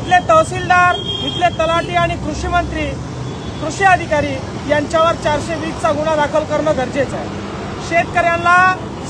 इथले तहसीलदार, इथले तलाठी आणि कृषी मंत्री, कृषी अधिकारी यांच्यावर 420चा गुन्हा दाखल करणं गरजेचं आहे। शेतकऱ्यांना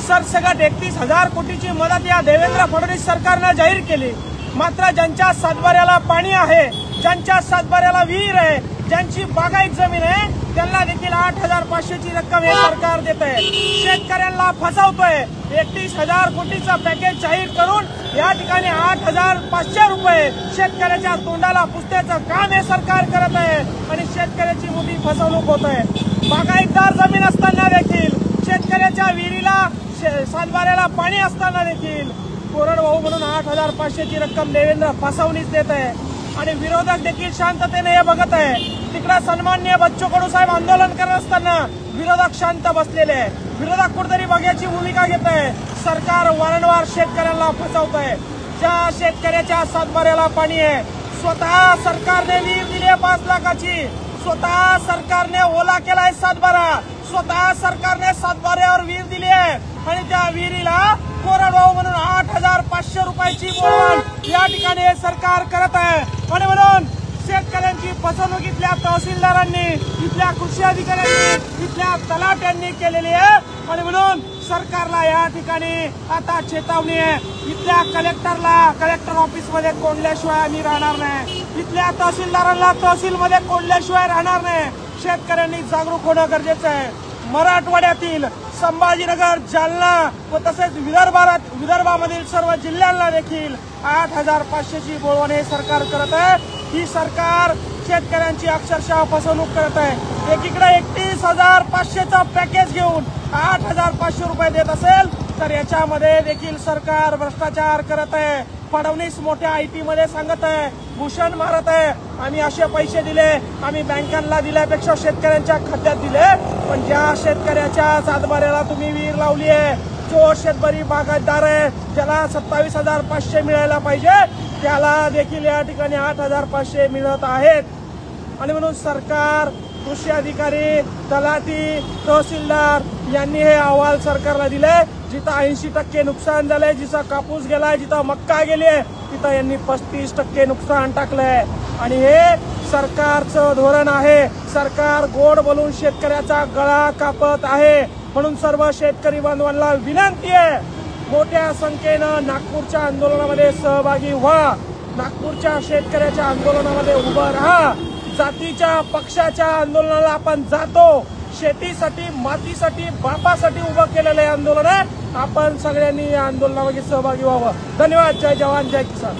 सरसकट 31,000 कोटीची मदत या देवेंद्र फडणवीस सरकारनं जाहीर केली, मात्र ज्यांच्या सातबाऱ्याला पाणी आहे, ज्यांच्या सातबाऱ्याला विहीर आहे, ज्यांची बागायत जमीन आहे, त्यांना देखील 8,500ची रक्कम हे सरकार देत आहे। शेतकऱ्यांना फसवतोय। 31,000 कोटीचा पॅकेज जाहीर करून या ठिकाणी 8,500 रुपये शेतकऱ्याच्या तोंडाला पुसण्याचं काम हे सरकार करत आहे आणि शेतकऱ्याची मोठी फसवणूक होत आहे। बागायतदार जमीन असताना देखील, शेतकऱ्याच्या विहिरीला सातबाऱ्याला पाणी असताना देखील कोरडवाहू म्हणून 8,500ची रक्कम देवेंद्र फसवणीच देत आहे आणि विरोधक देखील शांततेने हे बघत आहे। तिकडे सन्माननीय बच्चू कडू साहेब आंदोलन करत असताना विरोधक शांत बसलेले आहे। विरोधक कुठेतरी बघ्याची भूमिका घेत आहे। सरकार वारंवार शेतकऱ्यांना फसवत आहे। ज्या शेतकऱ्याच्या सातबाऱ्याला पाणी आहे, स्वतः सरकारने विहीर दिली 5 लाखाची, स्वतः सरकारने ओला केलाय सातबारा, स्वतः सरकारने सातबाऱ्यावर विहीर दिली आहे आणि त्या विहिरीला कोरडवाहू म्हणून 8,500 रुपयाची बोलवण या ठिकाणी हे सरकार करत आहे आणि म्हणून शेतकऱ्यांची फसवणूक इथल्या तहसीलदारांनी, इथल्या कृषी अधिकाऱ्यांनी, इथल्या तलाट्यांनी केलेली आहे आणि म्हणून सरकारला या ठिकाणी आता चेतावणी आहे। इथल्या कलेक्टर ऑफिसमध्ये कोंडल्याशिवाय आम्ही राहणार नाही, इथल्या तहसीलदारांना तहसीलमध्ये कोंडल्याशिवाय राहणार नाही। शेतकऱ्यांनी जागरूक होणं गरजेचं आहे। मराठवाड्यातील संभाजीनगर, जालना व तसेच विदर्भामधील सर्व जिल्ह्यांना देखील 8,500ची बोलवण हे सरकार करत आहे। ही सरकार शेतकऱ्यांची अक्षरशः फसवणूक करत आहे। एकीकडे 31,500चा पॅकेज घेऊन 8,500 रुपये देत असेल तर याच्यामध्ये देखील सरकार भ्रष्टाचार करत आहे। फडणवीस मोठ्या IT मध्ये सांगत आहे, भूषण मारत आहे, आम्ही असे पैसे दिले, आम्ही बँकांना दिल्यापेक्षा शेतकऱ्यांच्या खात्यात दिले। पण ज्या शेतकऱ्याच्या सातबाऱ्याला तुम्ही विहीर लावली आहे, जो शेतकरी बागायतदार आहे, ज्याला 27,500 मिळायला पाहिजे, त्याला देखील या ठिकाणी 8,500 मिळत आहेत आणि म्हणून सरकार, कृषी अधिकारी, तलाठी, तहसीलदार यांनी हे अहवाल सरकारला दिले। जिथं 80% नुकसान झालंय, जिथं कापूस गेलाय, जिथं मक्का गेली, तिथं यांनी 35% नुकसान टाकलंय आणि हे सरकारचं धोरण आहे। सरकार गोड बोलून शेतकऱ्याचा गळा कापत आहे। म्हणून सर्व शेतकरी बांधवांना विनंती आहे, मोठ्या संख्येनं नागपूरच्या आंदोलनामध्ये सहभागी व्हा, नागपूरच्या शेतकऱ्याच्या आंदोलनामध्ये उभं राहा। जातीच्या पक्षाच्या आंदोलनाला आपण जातो, शेतीसाठी, मातीसाठी, बापासाठी उभं केलेलं हे आंदोलन आहे। आपण सगळ्यांनी या आंदोलनामध्ये सहभागी व्हावं। धन्यवाद। जय जवान, जय किसान।